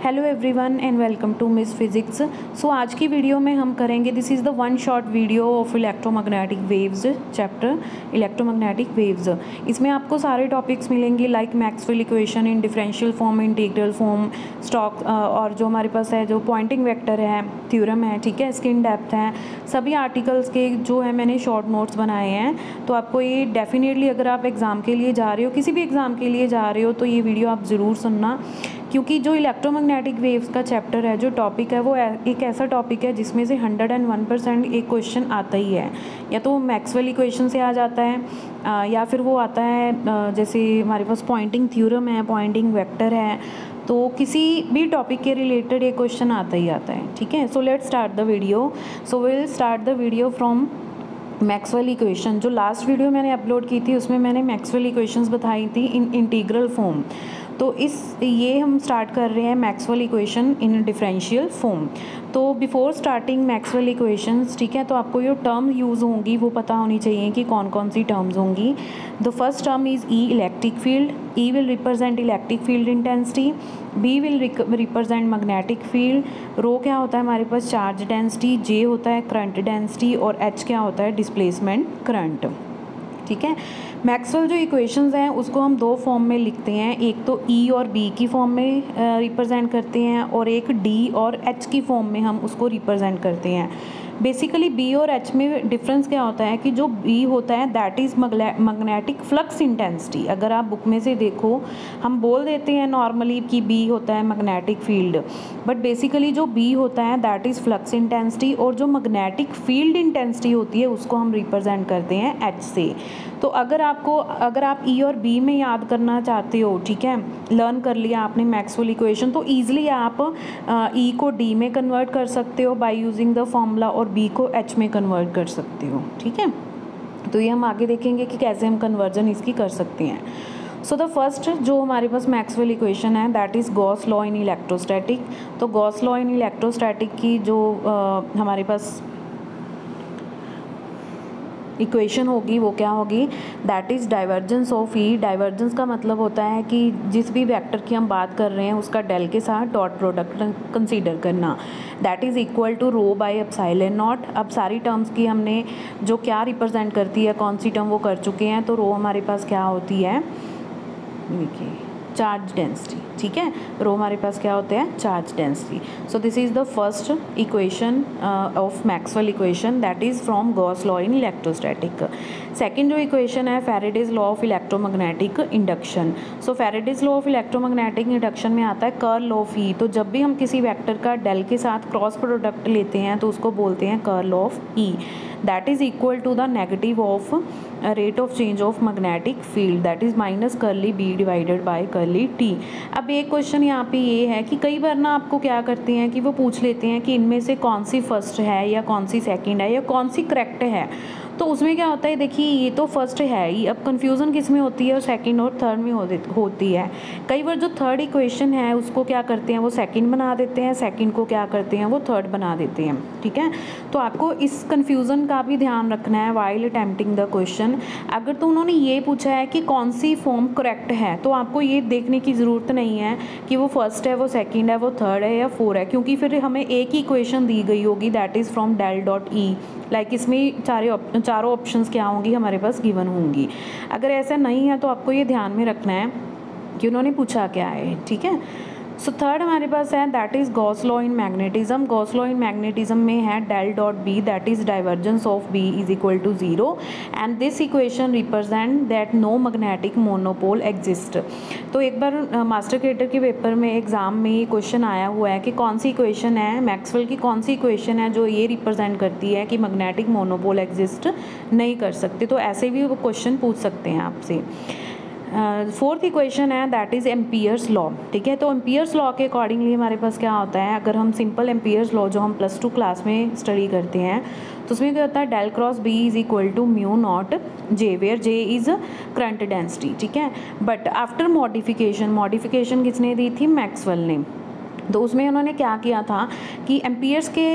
Hello everyone and welcome to Miss Physics. So आज की वीडियो में हम करेंगे, this is the one short video of electromagnetic waves chapter electromagnetic waves. इसमें आपको सारे टॉपिक्स मिलेंगे like Maxwell equation in differential form, integral form, Stokes और जो हमारे पास है जो पॉइंटिंग वेक्टर है, थ्योरम है, ठीक है, स्किन डेप्थ है, सभी आर्टिकल्स के जो है मैंने शॉर्ट नोट्स बनाए हैं। तो आपको ये डेफिनेटली अगर आप एग्ज़ाम के लिए जा रहे हो, किसी भी एग्ज़ाम के लिए जा रहे हो, तो ये वीडियो आप ज़रूर सुनना, क्योंकि जो इलेक्ट्रोमैग्नेटिक वेव्स का चैप्टर है, जो टॉपिक है, वो एक ऐसा टॉपिक है जिसमें से 101% एक क्वेश्चन आता ही है। या तो मैक्सवेल इक्वेशन से आ जाता है या फिर वो आता है जैसे हमारे पास पॉइंटिंग थ्योरम है, पॉइंटिंग वेक्टर है, तो किसी भी टॉपिक के रिलेटेड एक क्वेश्चन आता ही आता है। ठीक है, so let's start the video. So will start the video from Maxwell equation. जो लास्ट वीडियो मैंने अपलोड की थी उसमें मैंने मैक्सवेल इक्वेशंस बताई थी इन इंटीग्रल फॉर्म। तो ये हम स्टार्ट कर रहे हैं Maxwell equation in differential form. तो बिफोर स्टार्टिंग मैक्सवेल इक्वेशंस, ठीक है, तो आपको जो टर्म यूज़ होंगी वो पता होनी चाहिए कि कौन कौन सी टर्म्स होंगी। The first term is E, electric field. E will represent electric field intensity, B will represent magnetic field, rho क्या होता है हमारे पास चार्ज डेंसिटी, जे होता है करंट डेंसिटी और एच क्या होता है डिस्प्लेसमेंट करंट। ठीक है, मैक्सवेल जो इक्वेशंस हैं उसको हम दो फॉर्म में लिखते हैं, एक तो ई और बी की फॉर्म में रिप्रेजेंट करते हैं और एक डी और एच की फॉर्म में हम उसको रिप्रेजेंट करते हैं। बेसिकली बी और एच में डिफरेंस क्या होता है कि जो बी होता है that is magnetic flux intensity. अगर आप बुक में से देखो, हम बोल देते हैं नॉर्मली कि बी होता है मैग्नेटिक फील्ड, बट बेसिकली जो बी होता है दैट इज़ फ्लक्स इंटेंसिटी, और जो मैग्नेटिक फील्ड इंटेंसिटी होती है उसको हम रिप्रेजेंट करते हैं एच से। तो अगर आप ई और बी में याद करना चाहते हो, ठीक है, लर्न कर लिया आपने मैक्सवेल इक्वेशन, तो ईजिली आप ई को डी में कन्वर्ट कर सकते हो बाय यूजिंग द फॉर्मूला और बी को एच में कन्वर्ट कर सकते हो। ठीक है, तो ये हम आगे देखेंगे कि कैसे हम कन्वर्जन इसकी कर सकते हैं। सो द फर्स्ट जो हमारे पास मैक्सवेल इक्वेशन है that is Gauss law in electrostatic. तो गॉस लॉ इन इलेक्ट्रोस्टैटिक की जो हमारे पास इक्वेशन होगी वो क्या होगी, that is divergence of E. Divergence का मतलब होता है कि जिस भी वेक्टर की हम बात कर रहे हैं उसका डेल के साथ डॉट प्रोडक्ट कंसीडर करना, that is equal to rho by epsilon not. अब सारी टर्म्स की हमने जो क्या रिप्रेजेंट करती है, कौन सी टर्म वो कर चुके हैं, तो रो हमारे पास क्या होती है, देखिए चार्ज डेंसिटी। ठीक है, रो हमारे पास क्या होते हैं charge density. So this is the first equation of Maxwell equation that is from Gauss law in electrostatic. Second जो इक्वेशन है Faraday's law of electromagnetic induction. So Faraday's law of electromagnetic induction में आता है curl of ई। तो जब भी हम किसी वेक्टर का डेल के साथ क्रॉस प्रोडक्ट लेते हैं तो उसको बोलते हैं curl of E, that is equal to the negative of rate of change of magnetic field, that is minus curly B divided by curly T. अब एक क्वेश्चन यहाँ पे ये है कि कई बार ना आपको क्या करते हैं कि वो पूछ लेते हैं कि इनमें से कौन सी फर्स्ट है या कौन सी सेकंड है या कौन सी करेक्ट है। तो उसमें क्या होता है, देखिए ये तो फर्स्ट है ही, अब कन्फ्यूज़न किस में होती है, और सेकंड और थर्ड में होती है। कई बार जो थर्ड इक्वेशन है उसको क्या करते हैं वो सेकंड बना देते हैं, सेकंड को क्या करते हैं वो थर्ड बना देते हैं। ठीक है, तो आपको इस कन्फ्यूज़न का भी ध्यान रखना है वाइल अटेम्प्टिंग द क्वेश्चन। अगर तो उन्होंने ये पूछा है कि कौन सी फॉर्म करेक्ट है, तो आपको ये देखने की ज़रूरत नहीं है कि वो फर्स्ट है, वो सेकेंड है, वो थर्ड है या फोर है, क्योंकि फिर हमें एक ही इक्वेशन दी गई होगी that is from del dot E. Like इसमें चारों ऑप्शंस क्या होंगी हमारे पास गिवन होंगी। अगर ऐसा नहीं है तो आपको ये ध्यान में रखना है कि उन्होंने पूछा क्या है। ठीक है, सो थर्ड हमारे पास है that is Gauss law in magnetism. Gauss law in magnetism में है del dot B, that is divergence of B is equal to zero, and this equation represent that no magnetic monopole exist. तो एक बार master creator के paper में exam में ये question आया हुआ है कि कौन सी इक्वेशन है मैक्सवेल की, कौन सी इक्वेशन है जो ये रिप्रेजेंट करती है कि मैग्नेटिक मोनोपोल एग्जिस्ट नहीं कर सकते। तो ऐसे भी वो क्वेश्चन पूछ सकते हैं आपसे। फोर्थ इक्वेशन है दैट इज़ एम्पियर्स लॉ। ठीक है, तो एम्पियर्स लॉ के अकॉर्डिंगली हमारे पास क्या होता है, अगर हम सिंपल एम्पियर्स लॉ जो हम +2 क्लास में स्टडी करते हैं तो उसमें क्या होता है, del cross B is equal to mu not J, where J is current density. ठीक है, बट आफ्टर मॉडिफिकेशन किसने दी थी, मैक्सवेल ने। तो उसमें उन्होंने क्या किया था कि एम्पियर्स के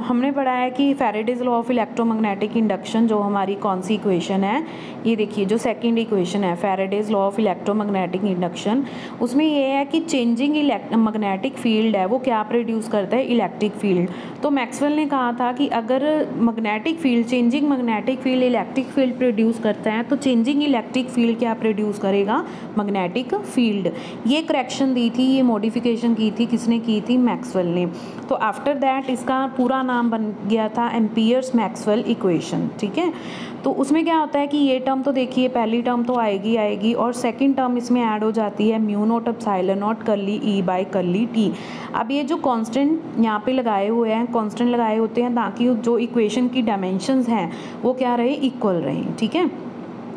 हमने पढ़ा है कि Faraday's law of electromagnetic induction, जो हमारी कौन सी इक्वेशन है, ये देखिए जो सेकंड इक्वेशन है Faraday's law of electromagnetic induction, उसमें ये है कि चेंजिंग मैग्नेटिक फील्ड है वो क्या प्रोड्यूस करता है, इलेक्ट्रिक फील्ड। तो मैक्सवेल ने कहा था कि अगर magnetic field, changing magnetic field electric field produce करता है तो चेंजिंग इलेक्ट्रिक फील्ड क्या प्रोड्यूस करेगा, मैग्नेटिक फील्ड। ये करेक्शन दी थी, ये मॉडिफिकेशन की थी, किसने की थी, मैक्सवेल ने। तो आफ्टर दैट इसका पूरा नाम बन गया था एम्पियर्स मैक्सवेल इक्वेशन, ठीक है। तो उसमें क्या होता है कि ये टर्म तो देखिए पहली टर्म तो आएगी और सेकंड टर्म इसमें ऐड हो जाती है mu not epsilon not curly E bye curly T. अब ये जो कांस्टेंट यहाँ पे लगाए हुए हैं, कांस्टेंट लगाए होते हैं ताकि जो इक्वेशन की डायमेंशंस हैं वो क्या रहे, इक्वल रहें, ठीक है।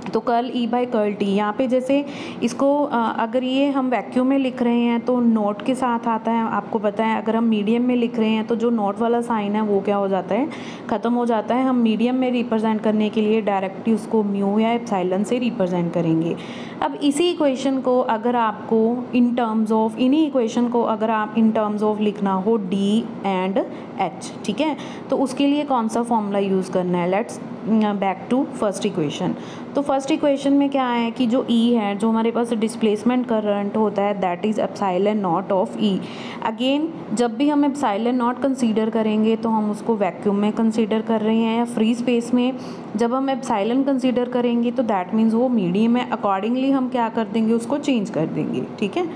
तो कर्ल ई बाय कर्ल टी, यहाँ पे जैसे इसको अगर ये हम वैक्यूम में लिख रहे हैं तो नोट के साथ आता है, आपको पता है। अगर हम मीडियम में लिख रहे हैं तो जो नोट वाला साइन है वो क्या हो जाता है, ख़त्म हो जाता है। हम मीडियम में रिप्रेजेंट करने के लिए डायरेक्टली उसको म्यू या एप्सिलॉन से रिप्रेजेंट करेंगे। अब इसी इक्वेशन को अगर आपको इन टर्म्स ऑफ, इन्हीं इक्वेशन को अगर आप इन टर्म्स ऑफ लिखना हो डी एंड एच, ठीक है, तो उसके लिए कौन सा फॉर्मूला यूज़ करना है। Let's back to first equation. तो फर्स्ट इक्वेशन में क्या है कि जो ई है, जो हमारे पास डिस्प्लेसमेंट करंट होता है, that is epsilon not of E. Again जब भी हम एप्सिलॉन नॉट कंसीडर करेंगे तो हम उसको वैक्यूम में कंसीडर कर रहे हैं या फ्री स्पेस में। जब हम एप्सिलॉन कंसीडर करेंगे तो दैट मीन्स वो मीडियम है, अकॉर्डिंगली हम क्या कर देंगे, उसको चेंज कर देंगे, ठीक है।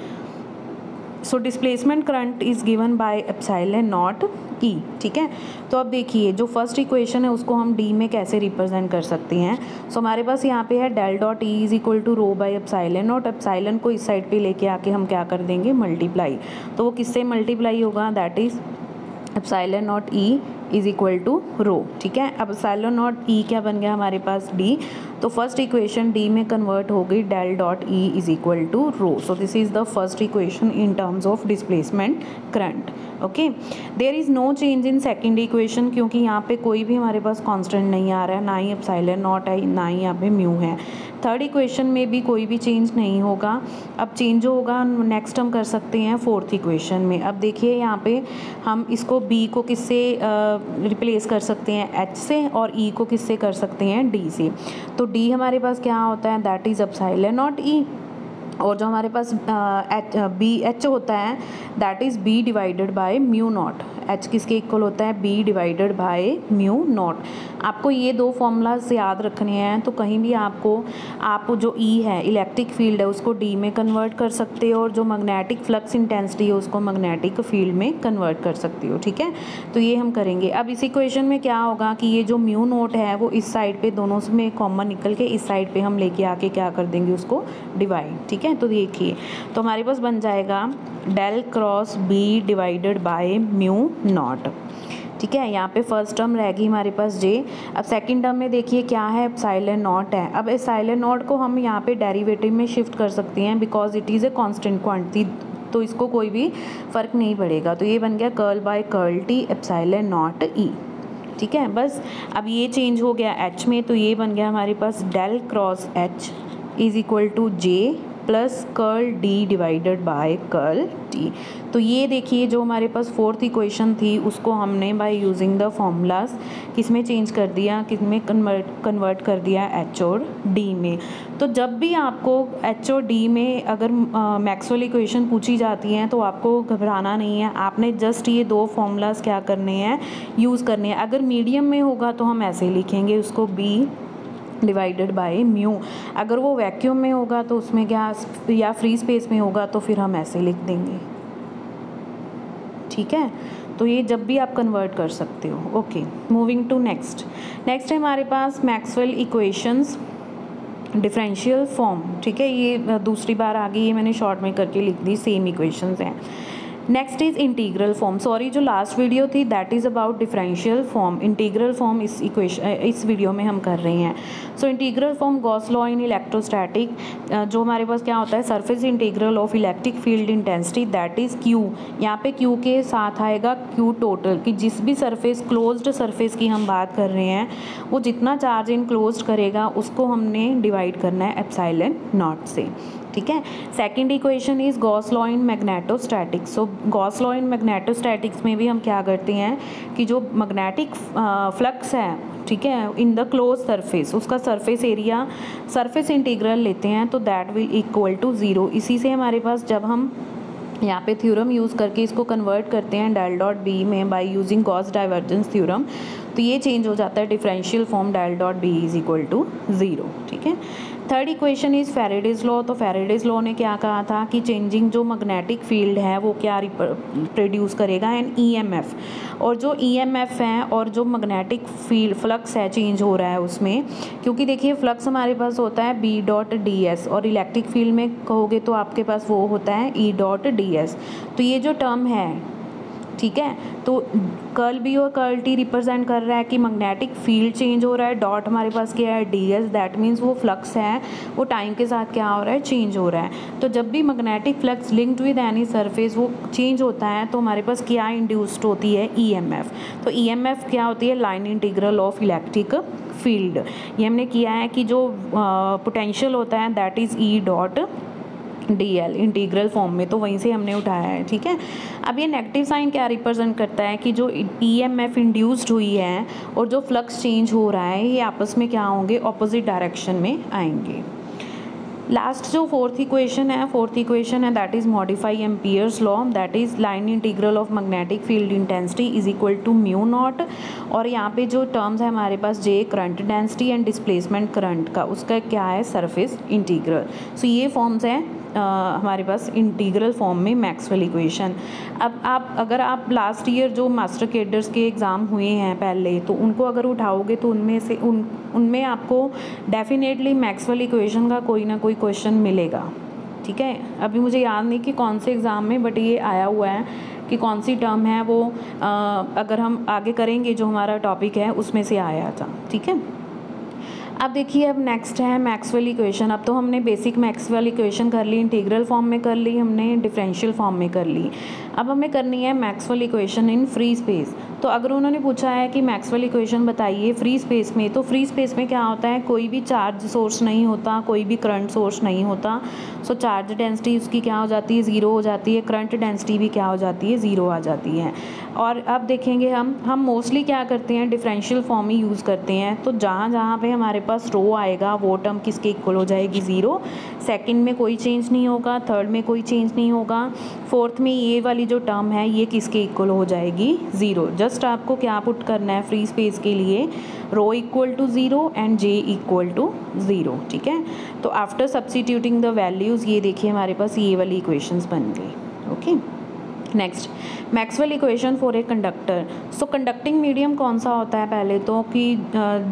So displacement current is given by epsilon not E, ठीक है। तो अब देखिए जो फर्स्ट इक्वेशन है उसको हम डी में कैसे रिप्रेजेंट कर सकते हैं। सो हमारे पास यहाँ पे है del dot E is equal to rho by epsilon not. Epsilon को इस साइड पे लेके आके हम क्या कर देंगे, मल्टीप्लाई। तो वो किससे मल्टीप्लाई होगा, that is epsilon not E is equal to rho, ठीक है। अब एप्सिलॉन नॉट ई क्या बन गया हमारे पास, डी। तो फर्स्ट इक्वेशन डी में कन्वर्ट हो गई, del dot E is equal to rho. So this is the first equation in terms of displacement current, okay. There is no change in second equation, क्योंकि यहाँ पे कोई भी हमारे पास कांस्टेंट नहीं आ रहा है, ना ही एप्सिलॉन नॉट है, ना ही यहाँ पे म्यू है। थर्ड इक्वेशन में भी कोई भी चेंज नहीं होगा। अब चेंज होगा नेक्स्ट हम कर सकते हैं फोर्थ इक्वेशन में। अब देखिए यहाँ पे हम इसको बी को किससे रिप्लेस कर सकते हैं, एच से, और ई को किससे कर सकते हैं, डी से। तो डी हमारे पास क्या होता है, that is epsilon not E, और जो हमारे पास एच होता है that is B divided by mu not. H किसके इक्वल होता है, B divided by mu not. आपको ये दो फॉर्मूलाज याद रखने हैं, तो कहीं भी आप जो ई है इलेक्ट्रिक फील्ड है उसको डी में कन्वर्ट कर सकते हो, और जो मैग्नेटिक फ्लक्स इंटेंसिटी है उसको मैग्नेटिक फील्ड में कन्वर्ट कर सकते हो, ठीक है। तो ये हम करेंगे। अब इस इक्वेशन में क्या होगा कि ये जो म्यू नॉट है वो इस साइड पे दोनों में कॉमन निकल के इस साइड पे हम लेके आके क्या कर देंगे, उसको डिवाइड, ठीक है। तो देखिए तो हमारे पास बन जाएगा del cross B divided by mu not, ठीक है। यहाँ पे फर्स्ट टर्म रहेगी हमारे पास जे। अब सेकंड टर्म में देखिए क्या है, एप्सिलॉन नॉट है। अब एप्सिलॉन नॉट को हम यहाँ पे डेरिवेटिव में शिफ्ट कर सकते हैं because it is a constant quantity, तो इसको कोई भी फ़र्क नहीं पड़ेगा। तो ये बन गया curl by curl t epsilon not E, ठीक है। बस अब ये चेंज हो गया एच में, तो ये बन गया हमारे पास del cross H is equal to J plus curl D divided by curl t. तो ये देखिए जो हमारे पास फोर्थ इक्वेशन थी उसको हमने बाय यूजिंग द फॉर्मूलाज किस में चेंज कर दिया, किस में कन्वर्ट कर दिया, एच और डी में। तो जब भी आपको एच और डी में अगर मैक्सवेल इक्वेशन पूछी जाती हैं तो आपको घबराना नहीं है, आपने जस्ट ये दो फॉर्मूलाज क्या करने हैं, यूज़ करने हैं। अगर मीडियम में होगा तो हम ऐसे लिखेंगे उसको बी डिवाइडेड बाय म्यू, अगर वो वैक्यूम में होगा तो उसमें क्या, या फ्री स्पेस में होगा तो फिर हम ऐसे लिख देंगे, ठीक है। तो ये जब भी आप कन्वर्ट कर सकते हो, ओके। मूविंग टू नेक्स्ट है हमारे पास मैक्सवेल इक्वेशंस डिफरेंशियल फॉर्म, ठीक है। ये दूसरी बार आ गई, ये मैंने शॉर्ट में करके लिख दी, सेम इक्वेशंस हैं। Next is integral form, sorry जो लास्ट वीडियो थी that is about differential form, integral form इस वीडियो में हम कर रहे हैं। So integral form Gauss law इन इलेक्ट्रोस्टैटिक, जो हमारे पास क्या होता है, surface integral of electric field intensity that is Q. यहाँ पे क्यू के साथ आएगा क्यू टोटल, कि जिस भी सरफेस, क्लोज्ड सरफेस की हम बात कर रहे हैं, वो जितना चार्ज इनक्लोज करेगा उसको हमने डिवाइड करना है एप्सिलॉन नॉट से, ठीक है। Second equation is Gauss law in magnetostatics. So Gauss law in magnetostatics में भी हम क्या करते हैं कि जो मैग्नेटिक फ्लक्स है, ठीक है, इन द क्लोज सरफेस, उसका सरफेस एरिया, सरफेस इंटीग्रल लेते हैं तो दैट विल इक्वल टू 0। इसी से हमारे पास जब हम यहाँ पे थ्योरम यूज़ करके इसको कन्वर्ट करते हैं डेल डॉट बी में by using Gauss divergence theorem, तो ये चेंज हो जाता है differential form del dot B is equal to 0, ठीक है। Third equation is Faraday's law. तो फैराडेज लॉ ने क्या कहा था कि चेंजिंग जो मैग्नेटिक फील्ड है वो क्या प्रोड्यूस करेगा, एन ईएमएफ, और जो ईएमएफ है और जो मैग्नेटिक फील्ड फ्लक्स है चेंज हो रहा है उसमें, क्योंकि देखिए फ्लक्स हमारे पास होता है बी डॉट डी एस, और इलेक्ट्रिक फील्ड में कहोगे तो आपके पास वो होता है ई डॉट डी एस। तो ये जो टर्म है, ठीक है, तो कर्ल बी और कर्ल टी रिप्रेजेंट कर रहा है कि मैग्नेटिक फील्ड चेंज हो रहा है, डॉट हमारे पास क्या है डी एस, दैट मीन्स वो फ्लक्स है वो टाइम के साथ क्या हो रहा है, चेंज हो रहा है। तो जब भी magnetic flux linked with any surface वो चेंज होता है तो हमारे पास क्या इंड्यूस्ड होती है, ईएमएफ। तो ईएमएफ क्या होती है, line integral of electric field. ये हमने किया है कि जो पोटेंशियल होता है that is E dot D L integral form में, तो वहीं से हमने उठाया है, ठीक है। अब ये नेगेटिव साइन क्या रिप्रेजेंट करता है कि जो ईएमएफ इंड्यूस्ड हुई है और जो फ्लक्स चेंज हो रहा है ये आपस में क्या होंगे, ऑपोजिट डायरेक्शन में आएंगे। लास्ट जो फोर्थ इक्वेशन है that is modify Ampere's law, that is line integral of magnetic field intensity is equal to mu naught, और यहाँ पे जो टर्म्स है हमारे पास J current density and displacement current का, उसका क्या है, सरफेस इंटीग्रल। सो ये फॉर्म्स हैं हमारे पास इंटीग्रल फॉर्म में मैक्सवेल इक्वेशन। अब अगर आप लास्ट ईयर जो मास्टर कैडर्स के एग्ज़ाम हुए हैं पहले, तो उनको अगर उठाओगे तो उनमें आपको डेफिनेटली मैक्सवेल इक्वेशन का कोई ना कोई क्वेश्चन मिलेगा, ठीक है। अभी मुझे याद नहीं कि कौन से एग्ज़ाम में, बट ये आया हुआ है कि कौन सी टर्म है वो अगर हम आगे करेंगे जो हमारा टॉपिक है उसमें से आया था, ठीक है। अब देखिए, अब नेक्स्ट है मैक्सवेल इक्वेशन। अब तो हमने बेसिक मैक्सवेल इक्वेशन कर ली, इंटीग्रल फॉर्म में कर ली, हमने डिफरेंशियल फॉर्म में कर ली। अब हमें करनी है मैक्सवेल इक्वेशन इन फ्री स्पेस। तो अगर उन्होंने पूछा है कि मैक्सवेल इक्वेशन बताइए फ्री स्पेस में, तो फ्री स्पेस में क्या होता है, कोई भी चार्ज सोर्स नहीं होता, कोई भी करंट सोर्स नहीं होता। सो चार्ज डेंसिटी उसकी क्या हो जाती है, ज़ीरो हो जाती है, करंट डेंसिटी भी क्या हो जाती है, ज़ीरो आ जाती है। और अब देखेंगे हम मोस्टली क्या करते हैं, डिफरेंशियल फॉर्म ही यूज़ करते हैं। तो जहाँ पे हमारे पास रो आएगा वो टर्म किसके इक्वल हो जाएगी, ज़ीरो। सेकंड में कोई चेंज नहीं होगा, थर्ड में कोई चेंज नहीं होगा, फोर्थ में ये वाली जो टर्म है ये किसके इक्वल हो जाएगी, ज़ीरो। जस्ट आपको क्या पुट करना है फ्री स्पेस के लिए, rho equal to zero and J equal to zero, ठीक है। तो आफ्टर सब्स्टिट्यूटिंग द वैल्यूज़, ये देखिए हमारे पास ये वाली इक्वेशंस बन गई, okay. Next, Maxwell equation for a conductor. So conducting medium कौन सा होता है, पहले तो कि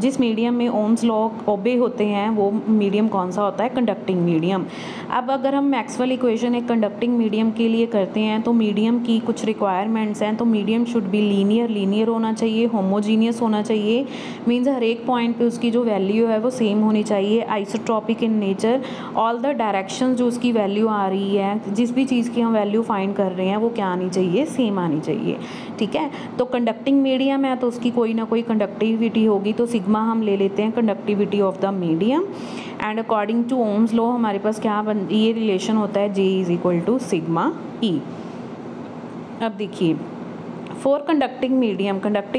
जिस मीडियम में ओम्स लॉ ओबे होते हैं वो मीडियम कौन सा होता है, कंडक्टिंग मीडियम। अब अगर हम मैक्सवेल इक्वेशन एक कंडक्टिंग मीडियम के लिए करते हैं तो मीडियम की कुछ रिक्वायरमेंट्स हैं। तो मीडियम शुड बी लीनियर होना चाहिए, होमोजीनियस होना चाहिए, मीन्स हर एक पॉइंट पे उसकी जो वैल्यू है वो सेम होनी चाहिए, isotropic in nature, all the direction जो उसकी वैल्यू आ रही है, जिस भी चीज़ की हम वैल्यू फाइंड कर रहे हैं वो क्या आनी चाहिए, सेम आनी चाहिए, ठीक है। तो कंडक्टिंग मीडियम है तो उसकी कोई ना कोई कंडक्टिविटी होगी, तो सिग्मा हम ले लेते हैं conductivity of the medium, and according to Ohm's law हमारे पास क्या ये रिलेशन होता है, J is equal to sigma E. अब देखिए फॉर कंडक्टिंग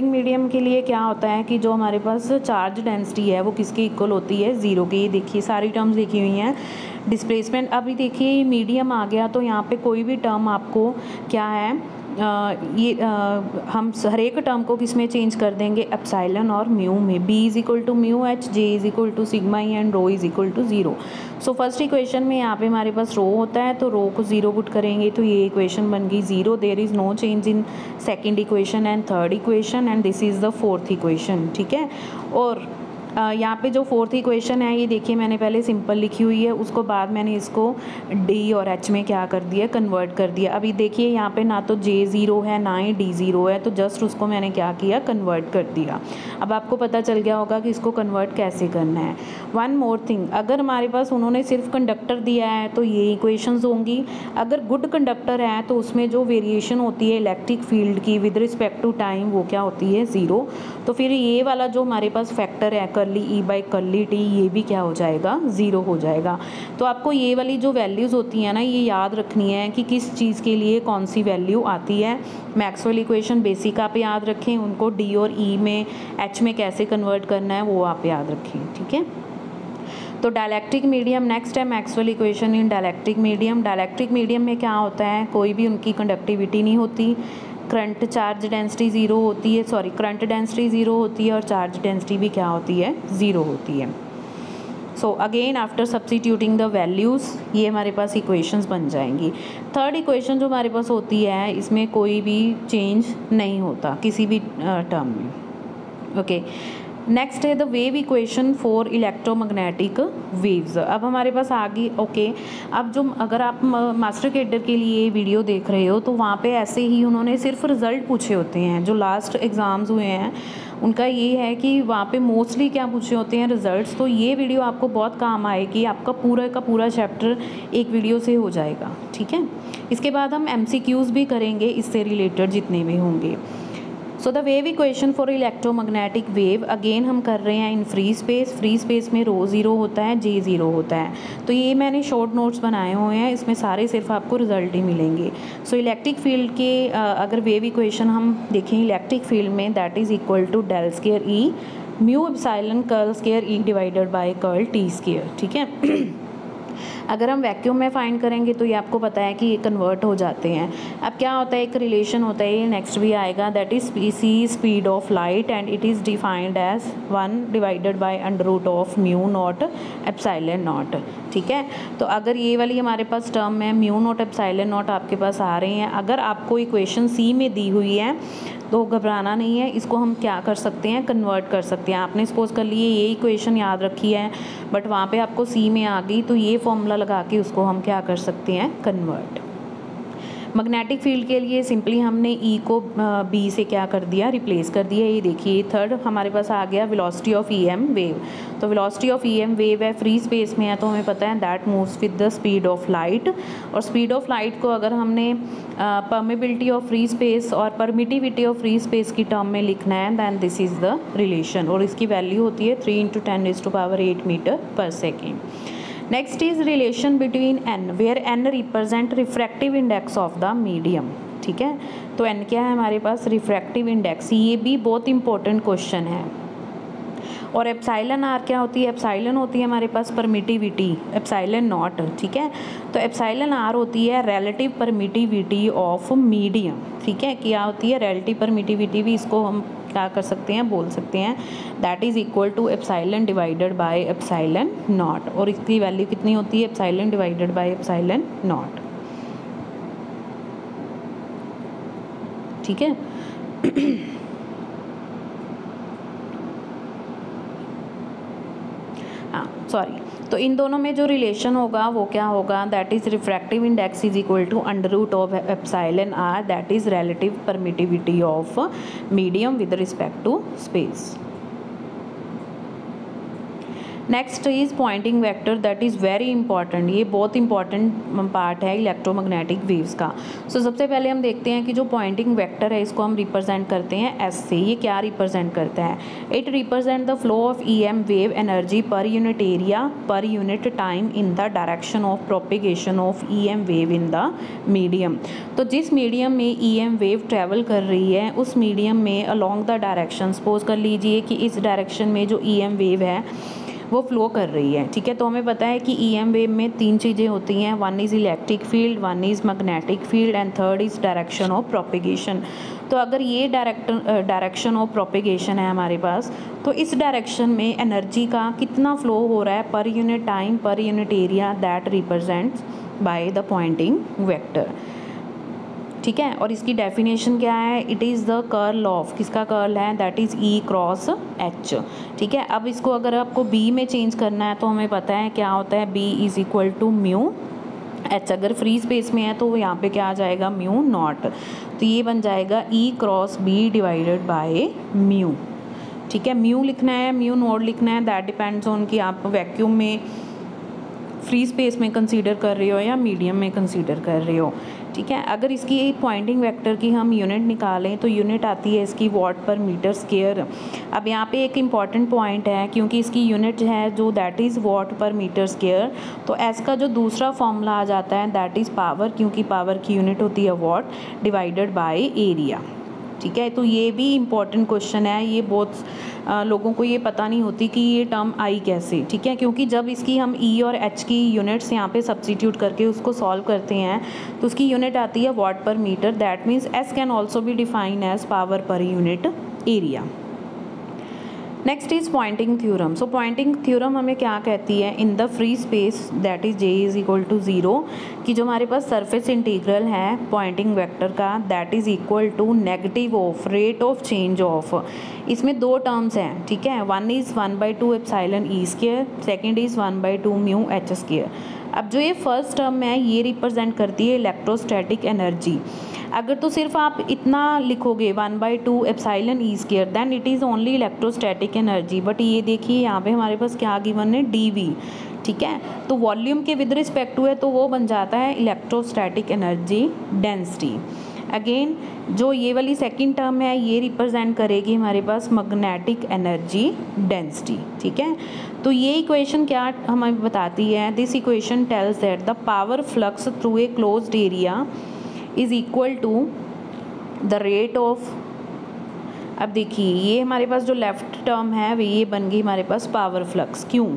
मीडियम के लिए क्या होता है कि जो हमारे पास चार्ज डेंसिटी है वो किसके इक्वल होती है, ज़ीरो के। ये देखिए सारी टर्म्स लिखी हुई हैं। डिस्प्लेसमेंट, अभी देखिए मीडियम आ गया तो यहाँ पे कोई भी टर्म आपको क्या है, हम हर एक टर्म को किस में चेंज कर देंगे, एप्सिलॉन और म्यू में। B is equal to mu H, J is equal to sigma E and rho is equal to zero. So first equation में यहाँ पे हमारे पास रो होता है तो रो को ज़ीरो पुट करेंगे तो ये इक्वेशन बन गई zero. There is no change in second equation and third equation, and this is the fourth equation, ठीक है। और यहाँ पे जो फोर्थ इक्वेशन है ये देखिए मैंने पहले सिंपल लिखी हुई है, उसको बाद मैंने इसको डी और एच में क्या कर दिया, कन्वर्ट कर दिया। अभी देखिए यहाँ पे ना तो जे ज़ीरो है ना ही डी ज़ीरो है, तो जस्ट उसको मैंने क्या किया, कन्वर्ट कर दिया। अब आपको पता चल गया होगा कि इसको कन्वर्ट कैसे करना है। वन मोर थिंग, अगर हमारे पास उन्होंने सिर्फ कंडक्टर दिया है तो ये इक्वेशंस होंगी। अगर गुड कंडक्टर है तो उसमें जो वेरिएशन होती है इलेक्ट्रिक फील्ड की विद रिस्पेक्ट टू टाइम वो क्या होती है, ज़ीरो। तो फिर ये वाला जो हमारे पास फैक्टर है curly E by curly T, ये भी क्या हो जाएगा, ज़ीरो हो जाएगा। तो आपको ये वाली जो वैल्यूज़ होती हैं ना, ये याद रखनी है कि किस चीज़ के लिए कौन सी वैल्यू आती है। मैक्सवेल इक्वेशन बेसिक आप याद रखें, उनको डी और ई में एच में कैसे कन्वर्ट करना है वो आप याद रखें, ठीक है। तो डायलैक्ट्रिक मीडियम नेक्स्ट है, मैक्सवेल इक्वेशन इन डायलैक्ट्रिक मीडियम। डायलैक्ट्रिक मीडियम में क्या होता है, कोई भी उनकी कंडक्टिविटी नहीं होती, करंट चार्ज डेंसिटी ज़ीरो होती है, सॉरी करंट डेंसिटी ज़ीरो होती है और चार्ज डेंसिटी भी क्या होती है, ज़ीरो होती है। So again after substituting the values ये हमारे पास इक्वेशंस बन जाएंगी। थर्ड इक्वेशन जो हमारे पास होती है, इसमें कोई भी चेंज नहीं होता किसी भी टर्म में, ओके। नेक्स्ट है the wave equation for electromagnetic waves. अब हमारे पास आ गई, ओके। अब जो अगर आप मास्टर कैडर के लिए वीडियो देख रहे हो तो वहाँ पे ऐसे ही उन्होंने सिर्फ रिज़ल्ट पूछे होते हैं। जो लास्ट एग्ज़ाम्स हुए हैं उनका ये है कि वहाँ पे मोस्टली क्या पूछे होते हैं, रिज़ल्ट्स। तो ये वीडियो आपको बहुत काम आएगी, आपका पूरा का पूरा चैप्टर एक वीडियो से हो जाएगा, ठीक है। इसके बाद हम MCQs भी करेंगे इससे रिलेटेड जितने भी होंगे। So the wave equation for electromagnetic wave again हम कर रहे हैं इन फ्री स्पेस में रो ज़ीरो होता है, जे ज़ीरो होता है। तो ये मैंने शॉर्ट नोट्स बनाए हुए हैं, इसमें सारे सिर्फ आपको रिजल्ट ही मिलेंगे। सो इलेक्ट्रिक फील्ड के अगर वेव इक्वेशन हम देखें इलेक्ट्रिक फील्ड में, that is equal to del square E mu epsilon curl square E divided by curl T square, ठीक है। अगर हम वैक्यूम में फाइंड करेंगे तो ये आपको पता है कि ये कन्वर्ट हो जाते हैं। अब क्या होता है, एक रिलेशन होता है, ये नेक्स्ट भी आएगा, that is C speed of light and it is defined as 1 divided by under root of mu not epsilon not, ठीक है। तो अगर ये वाली हमारे पास टर्म है म्यू नॉट एप्सिलॉन नॉट आपके पास आ रही हैं, अगर आपको इक्वेशन सी में दी हुई है तो घबराना नहीं है, इसको हम क्या कर सकते हैं, कन्वर्ट कर सकते हैं। आपने सपोज कर लिए ये इक्वेशन याद रखी है बट वहाँ पे आपको सी में आ गई, तो ये फॉर्मूला लगा के उसको हम क्या कर सकते हैं, कन्वर्ट। मैग्नेटिक फील्ड के लिए सिंपली हमने ई को बी से क्या कर दिया, रिप्लेस कर दिया। ये देखिए थर्ड हमारे पास आ गया वेलोसिटी ऑफ EM वेव। तो वेलोसिटी ऑफ EM वेव है, फ्री स्पेस में है, तो हमें पता है that moves with the speed of light. और स्पीड ऑफ लाइट को अगर हमने परमिबिलिटी ऑफ फ्री स्पेस और परमिटिविटी ऑफ फ्री स्पेस की टर्म में लिखना है, then this is the relation, और इसकी वैल्यू होती है 3 × 10⁸ मीटर पर second. Next is relation between n, where n represent refractive index of the medium, ठीक है। तो n क्या है हमारे पास, रिफ्रैक्टिव इंडेक्स। ये भी बहुत इंपॉर्टेंट क्वेश्चन है। और एप्सिलॉन आर क्या होती है, एप्सिलॉन होती है हमारे पास परमिटिविटी, एप्सिलॉन नॉट, ठीक है। तो एप्सिलॉन आर होती है रिलेटिव परमिटिविटी ऑफ मीडियम, ठीक है। क्या होती है, रिलेटिव परमिटिविटी भी इसको हम क्या कर सकते हैं, बोल सकते हैं, that is equal to epsilon divided by epsilon not. और इसकी वैल्यू कितनी होती है, epsilon divided by epsilon not, ठीक है। सॉरी, तो इन दोनों में जो रिलेशन होगा वो क्या होगा, that is refractive index is equal to under root of epsilon R, that is relative permittivity of medium with respect to space. Next is Poynting vector, that is very important. ये बहुत important part है electromagnetic waves का। So सबसे पहले हम देखते हैं कि जो पॉइंटिंग वेक्टर है इसको हम रिप्रेजेंट करते हैं एस से। ये क्या रिप्रेजेंट करता है, it represent the flow of EM wave energy पर unit area per unit time in the direction of propagation of EM wave in the medium. तो जिस मीडियम में EM वेव ट्रैवल कर रही है उस मीडियम में अलॉन्ग द डायरेक्शन, सपोज कर लीजिए कि इस डायरेक्शन में जो EM वेव है वो फ्लो कर रही है, ठीक है। तो हमें पता है कि EM वेव में 3 चीज़ें होती हैं, one is electric field, one is magnetic field and third is direction of propagation. तो अगर ये डायरेक्शन ऑफ प्रोपिगेशन है हमारे पास, तो इस डायरेक्शन में एनर्जी का कितना फ्लो हो रहा है पर यूनिट टाइम पर unit area, that represents by the Poynting vector, ठीक है। और इसकी डेफिनेशन क्या है, it is the curl of, किसका कर्ल है, that is E cross H, ठीक है। अब इसको अगर आपको B में चेंज करना है तो हमें पता है क्या होता है, B is equal to mu H। अगर फ्री स्पेस में है तो यहाँ पे क्या आ जाएगा, म्यू नॉट। तो ये बन जाएगा E cross B divided by mu, ठीक है। म्यू लिखना है, म्यू नॉट लिखना है, दैट डिपेंड्स ऑन कि आप वैक्यूम में फ्री स्पेस में कंसीडर कर रहे हो या मीडियम में कंसीडर कर रहे हो, ठीक है। अगर इसकी पॉइंटिंग वेक्टर की हम यूनिट निकालें तो यूनिट आती है इसकी वॉट पर मीटर स्क्वायर। अब यहाँ पे एक इम्पॉर्टेंट पॉइंट है, क्योंकि इसकी यूनिट है जो दैट इज़ वॉट पर मीटर स्क्वायर, तो एस का जो दूसरा फॉर्मूला आ जाता है दैट इज़ पावर, क्योंकि पावर की यूनिट होती है वॉट डिवाइडेड बाय एरिया। ठीक है, तो ये भी इम्पॉर्टेंट क्वेश्चन है, ये बहुत लोगों को ये पता नहीं होती कि ये टर्म आई कैसे। ठीक है, क्योंकि जब इसकी हम ई और एच की यूनिट्स यहाँ पे सब्स्टिट्यूट करके उसको सॉल्व करते हैं तो उसकी यूनिट आती है वॉट पर metre. That means S can also be define as power पर unit area. Next is Poynting theorem. So Poynting theorem हमें क्या कहती है, in the free space that is J is equal to 0, कि जो हमारे पास सरफेस इंटीग्रल है पॉइंटिंग वेक्टर का that is equal to negative of rate of change of, इसमें दो टर्म्स हैं। ठीक है, one is 1/2 epsilon E square, second is 1/2 mu H square. अब जो ये फर्स्ट टर्म है ये रिप्रेजेंट करती है इलेक्ट्रोस्टैटिक एनर्जी। अगर तो सिर्फ आप इतना लिखोगे 1/2 epsilon E square then it is only electrostatic energy, but ये देखिए यहाँ पे हमारे पास क्या गिवन है dV। ठीक है, तो वॉल्यूम के विद रिस्पेक्ट टू है तो वो बन जाता है इलेक्ट्रोस्टैटिक एनर्जी डेंसिटी। अगेन जो ये वाली सेकंड टर्म है ये रिप्रेजेंट करेगी हमारे पास मैग्नेटिक एनर्जी डेंसिटी। ठीक है, तो ये इक्वेशन क्या हमें बताती है, this equation tells that the power flux through a closed area is equal to the rate of, अब देखिए ये हमारे पास जो लेफ्ट टर्म है ये बन गई हमारे पास पावर फ्लक्स। क्यों,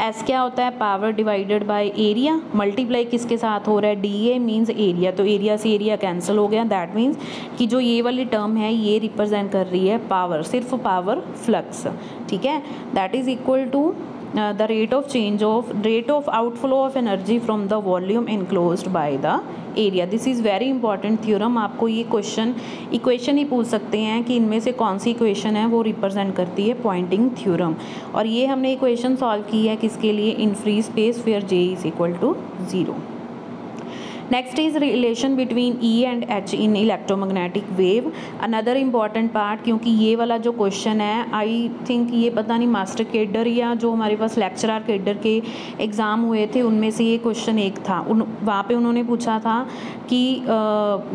एस क्या होता है power divided by area, multiply किसके साथ हो रहा है डी ए मीन्स एरिया, तो एरिया से एरिया कैंसिल हो गया। दैट मीन्स कि जो ये वाली टर्म है ये रिप्रेजेंट कर रही है पावर, सिर्फ पावर फ्लक्स। ठीक है, that is equal to the rate of outflow of energy from the volume enclosed by the area. This is very important theorem। आपको ये इक्वेशन ही पूछ सकते हैं कि इनमें से कौन सी इक्वेशन है वो रिप्रेजेंट करती है पॉइंटिंग थ्योरम, और ये हमने इक्वेशन सॉल्व की है किसके लिए, in free space where J is equal to 0। Next is relation between E and H in electromagnetic wave, another important part, क्योंकि ये वाला जो क्वेश्चन है आई थिंक ये पता नहीं मास्टर केडर या जो हमारे पास लेक्चरर केडर के एग्ज़ाम हुए थे उनमें से ये क्वेश्चन एक था, वहाँ पे उन्होंने पूछा था कि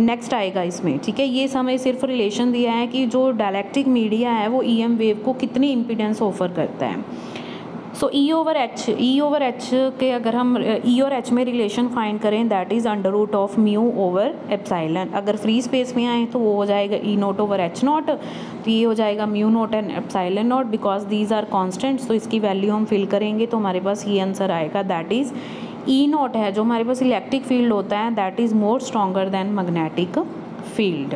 नेक्स्ट आएगा इसमें। ठीक है, ये हमें सिर्फ रिलेशन दिया है कि जो डायलैक्ट्रिक मीडिया है वो EM वेव को कितनी इम्पीडेंस ऑफर करता है। सो ई ओवर एच के अगर हम ई और एच में रिलेशन फाइंड करें that is under root of mu over epsilon. अगर फ्री स्पेस में आए तो वो हो जाएगा E not over H not, तो ये हो जाएगा mu not and epsilon not, because these are constants. तो इसकी वैल्यू हम फिल करेंगे तो हमारे पास ये आंसर आएगा, दैट इज़ ई नॉट है जो हमारे पास इलेक्ट्रिक फील्ड होता है that is more stronger than magnetic field.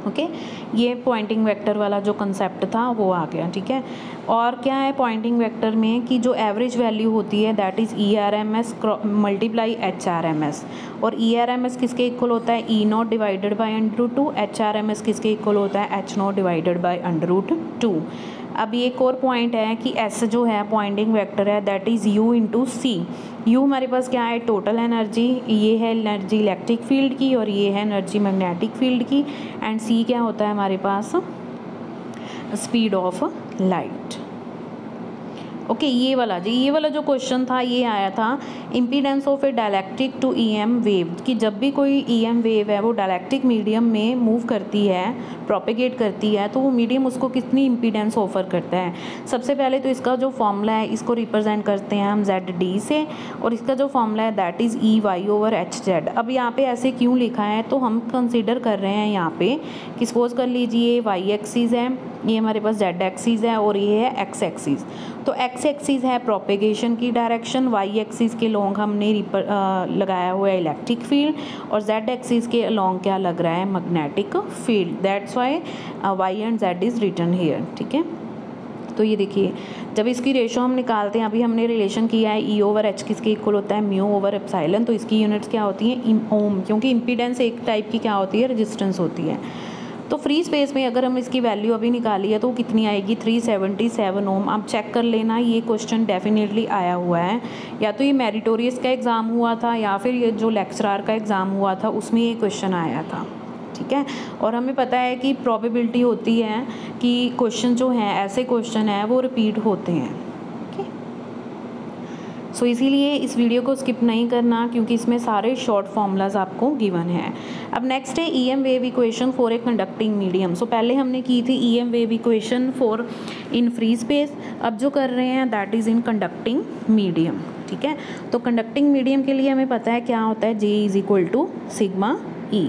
Okay, ये पॉइंटिंग वेक्टर वाला जो कंसेप्ट था वो आ गया। ठीक है, और क्या है पॉइंटिंग वेक्टर में कि जो एवरेज वैल्यू होती है that is ERMS multiply HRMS, और ERMS किसके इक्वल होता है E not divided by √2, HRMS किसके इक्वल होता है H नॉट डिवाइडेड बाई √2। अब ये एक और पॉइंट है कि S जो है पॉइंटिंग वेक्टर है that is U into C। U हमारे पास क्या है टोटल एनर्जी, ये है एनर्जी इलेक्ट्रिक फील्ड की और ये है एनर्जी मैग्नेटिक फील्ड की, एंड C क्या होता है हमारे पास स्पीड ऑफ लाइट। ओके, ये वाला जो क्वेश्चन था ये आया था impedance of a dielectric to EM wave, कि जब भी कोई EM वेव है वो डायलैक्ट्रिक मीडियम में मूव करती है, प्रोपेगेट करती है, तो वो मीडियम उसको कितनी इम्पीडेंस ऑफर करता है। सबसे पहले तो इसका जो फॉर्मूला है इसको रिप्रेजेंट करते हैं हम ZD से, और इसका जो फॉर्मूला है that is EY over HZ। अब यहाँ पे ऐसे क्यों लिखा है, तो हम कंसिडर कर रहे हैं यहाँ पे कि सपोज कर लीजिए Y एक्सिस है, ये हमारे पास Z एक्सिस है और ये है X एक्सिस। तो X एक्सिस है प्रोपेगेशन की डायरेक्शन, Y एक्सिस के लॉन्ग हमने लगाया हुआ है इलेक्ट्रिक फील्ड, और Z एक्सिस के लॉन्ग क्या लग रहा है magnetic field. That's why Y and Z is written here. ठीक है, तो ये देखिए जब इसकी रेशो हम निकालते हैं, अभी हमने रिलेशन किया है E ओवर H किसके इक्वल होता है म्यू ओवर एप्सिलॉन, तो इसकी यूनिट्स क्या होती हैं ओम, क्योंकि इम्पीडेंस एक टाइप की क्या होती है रेजिस्टेंस होती है। तो फ्री स्पेस में अगर हम इसकी वैल्यू अभी निकाली है तो कितनी आएगी 377 ओम। आप चेक कर लेना, ये क्वेश्चन डेफिनेटली आया हुआ है, या तो ये मेरिटोरियस का एग्ज़ाम हुआ था या फिर ये जो लेक्चरर का एग्ज़ाम हुआ था उसमें ये क्वेश्चन आया था। ठीक है, और हमें पता है कि प्रोबेबिलिटी होती है कि क्वेश्चन जो हैं ऐसे क्वेश्चन हैं वो रिपीट होते हैं। सो इसीलिए इस वीडियो को स्किप नहीं करना, क्योंकि इसमें सारे शॉर्ट फॉर्मूलाज आपको गिवन है। अब नेक्स्ट है EM wave equation for a conducting medium. So पहले हमने की थी EM wave equation for in free space, अब जो कर रहे हैं that is in conducting medium. ठीक है, तो कंडक्टिंग मीडियम के लिए हमें पता है क्या होता है, J is equal to sigma E।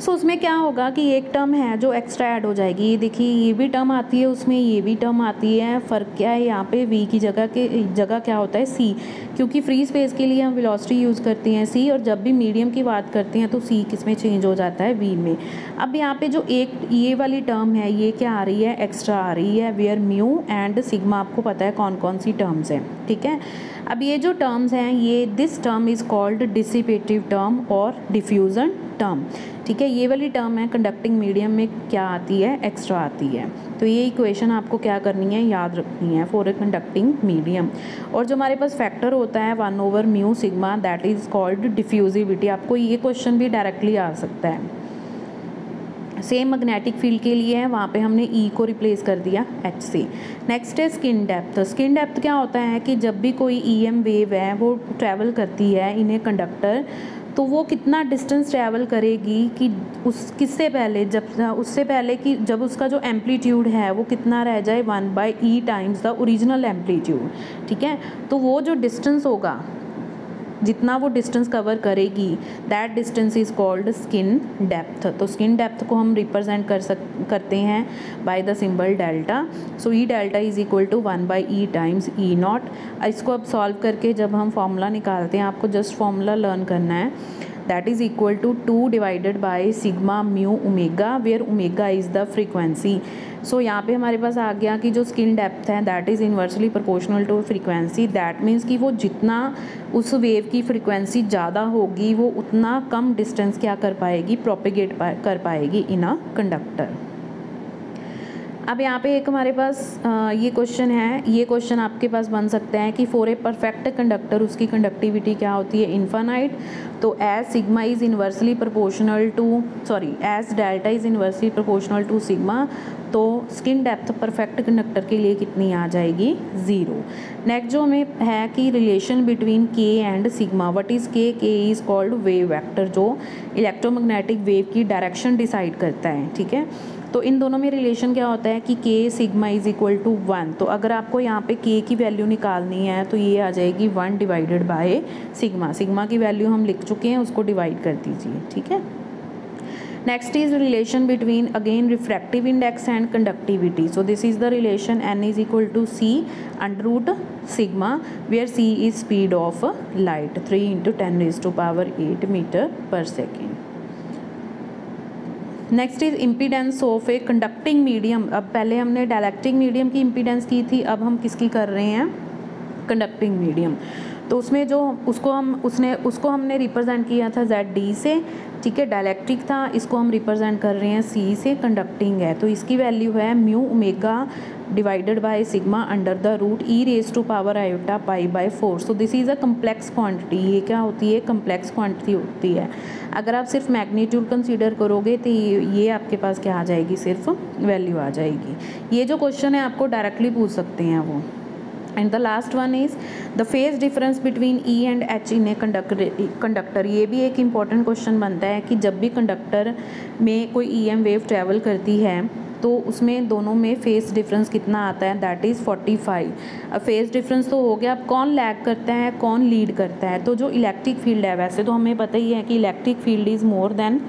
So उसमें क्या होगा कि एक टर्म है जो एक्स्ट्रा ऐड हो जाएगी। ये देखिए, ये भी टर्म आती है उसमें, ये भी टर्म आती है। फ़र्क क्या है यहाँ पे, v की जगह क्या होता है c, क्योंकि फ्री स्पेस के लिए हम वेलोसिटी यूज़ करते हैं c, और जब भी मीडियम की बात करते हैं तो c किस में चेंज हो जाता है, v में। अब यहाँ पे जो एक ये वाली टर्म है, ये क्या आ रही है, एक्स्ट्रा आ रही है, वेयर म्यू एंड सिग्मा आपको पता है कौन कौन सी टर्म्स हैं। ठीक है, अब ये जो टर्म्स हैं, ये this term is called dissipative term और डिफ्यूज़न टर्म। ठीक है, ये वाली टर्म है कंडक्टिंग मीडियम में क्या आती है, एक्स्ट्रा आती है। तो ये इक्वेशन आपको क्या करनी है, याद रखनी है फॉर ए कंडक्टिंग मीडियम। और जो हमारे पास फैक्टर होता है 1/μ sigma, that is called diffusivity. आपको ये क्वेश्चन भी डायरेक्टली आ सकता है। सेम मैग्नेटिक फील्ड के लिए है, वहाँ पे हमने E को रिप्लेस कर दिया H से। नेक्स्ट है स्किन डेप्थ। स्किन डेप्थ क्या होता है कि जब भी कोई EM वेव है वो ट्रैवल करती है इन ए कंडक्टर, तो वो कितना डिस्टेंस ट्रैवल करेगी कि किससे पहले, उससे पहले कि जब उसका जो एम्पलीट्यूड है वो कितना रह जाए, 1/e times the original amplitude. ठीक है, तो वो जो डिस्टेंस होगा, जितना वो डिस्टेंस कवर करेगी, that distance is called skin depth. तो स्किन डेप्थ को हम रिप्रेजेंट करते हैं by the symbol delta. So E delta is equal to 1/e times E not. इसको अब सॉल्व करके जब हम फॉर्मूला निकालते हैं, आपको जस्ट फॉर्मूला लर्न करना है, that is equal to 2 divided by sigma mu omega, where omega is the frequency. So यहाँ पे हमारे पास आ गया कि जो स्किन डेप्थ है that is inversely proportional to frequency. That means कि वो जितना उस वेव की फ्रीक्वेंसी ज़्यादा होगी, वो उतना कम डिस्टेंस क्या कर पाएगी, प्रोपेगेट कर पाएगी इन अ कंडक्टर। अब यहाँ पे एक हमारे पास ये क्वेश्चन है, ये क्वेश्चन आपके पास बन सकता है कि फॉर ए परफेक्ट कंडक्टर उसकी कंडक्टिविटी क्या होती है, इन्फानाइट। तो as sigma is inversely proportional to, as delta is inversely proportional to sigma, तो स्किन डेप्थ परफेक्ट कंडक्टर के लिए कितनी आ जाएगी, 0। नेक्स्ट जो हमें है कि relation between K and sigma, what is K is called wave vector, जो इलेक्ट्रोमैग्नेटिक वेव की डायरेक्शन डिसाइड करता है। ठीक है, तो इन दोनों में रिलेशन क्या होता है कि K sigma is equal to 1। तो अगर आपको यहाँ पे K की वैल्यू निकालनी है तो ये आ जाएगी 1 डिवाइडेड बाय सिग्मा। सिग्मा की वैल्यू हम लिख चुके हैं, उसको डिवाइड कर दीजिए। ठीक है, next is relation between again refractive index and conductivity. So this is the relation n is equal to c √ sigma, where c is speed of light, 3 × 10⁸ metre पर second. Next is impedance of a conducting medium. अब पहले हमने dielectric medium की impedance की थी, अब हम किसकी कर रहे हैं, कंडक्टिंग मीडियम। तो उसमें जो उसको हमने रिप्रेजेंट किया था ZD से। ठीक है, डायलेक्ट्रिक था, इसको हम रिप्रेजेंट कर रहे हैं C से, कंडक्टिंग है। तो इसकी वैल्यू है mu omega divided by sigma √e⁻⁴ π/4। So this is a complex quantity. ये क्या होती है, कम्प्लेक्स क्वांटिटी होती है। अगर आप सिर्फ मैग्नीट्यूड कंसीडर करोगे तो ये आपके पास क्या आ जाएगी, सिर्फ वैल्यू आ जाएगी। ये जो क्वेश्चन है आपको डायरेक्टली पूछ सकते हैं वो। And the last one is the phase difference between E and H in a conductor. ये भी एक इम्पॉर्टेंट क्वेश्चन बनता है कि जब भी कंडक्टर में कोई EM वेव ट्रैवल करती है तो उसमें दोनों में फेज डिफरेंस कितना आता है, दैट इज़ 45। अब फेज डिफरेंस तो हो गया, अब कौन लैग करता है, कौन लीड करता है। तो जो इलेक्ट्रिक फील्ड है, वैसे तो हमें पता ही है कि electric field is more than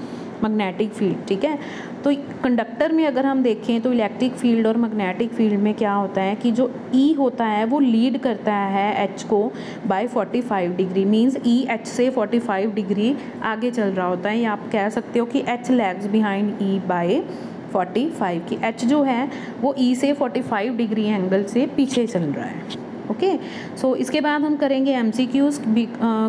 magnetic field. ठीक है, तो कंडक्टर में अगर हम देखें तो इलेक्ट्रिक फील्ड और मैग्नेटिक फील्ड में क्या होता है कि जो E होता है वो लीड करता है H को by 45 degree, means E H से 45 डिग्री आगे चल रहा होता है, या आप कह सकते हो कि H lags behind E by 45, की H जो है वो E से 45 डिग्री एंगल से पीछे चल रहा है। ओके, सो इसके बाद हम करेंगे MCQs,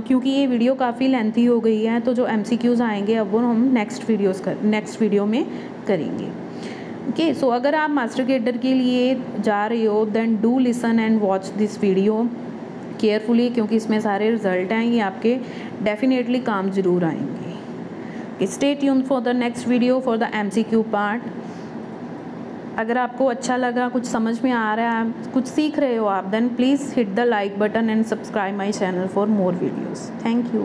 क्योंकि ये वीडियो काफ़ी लेंथी हो गई है, तो जो MCQs आएंगे अब वो हम नेक्स्ट वीडियो में करेंगे। ओके, सो अगर आप मास्टर कैडर के लिए जा रहे हो then do listen and watch this video carefully, क्योंकि इसमें सारे रिजल्ट हैं, ये आपके डेफिनेटली काम ज़रूर आएंगे। Stay tuned for the next video for the MCQ part. अगर आपको अच्छा लगा, कुछ समझ में आ रहा है, कुछ सीख रहे हो आप, then please hit the like button and subscribe my channel for more videos. Thank you.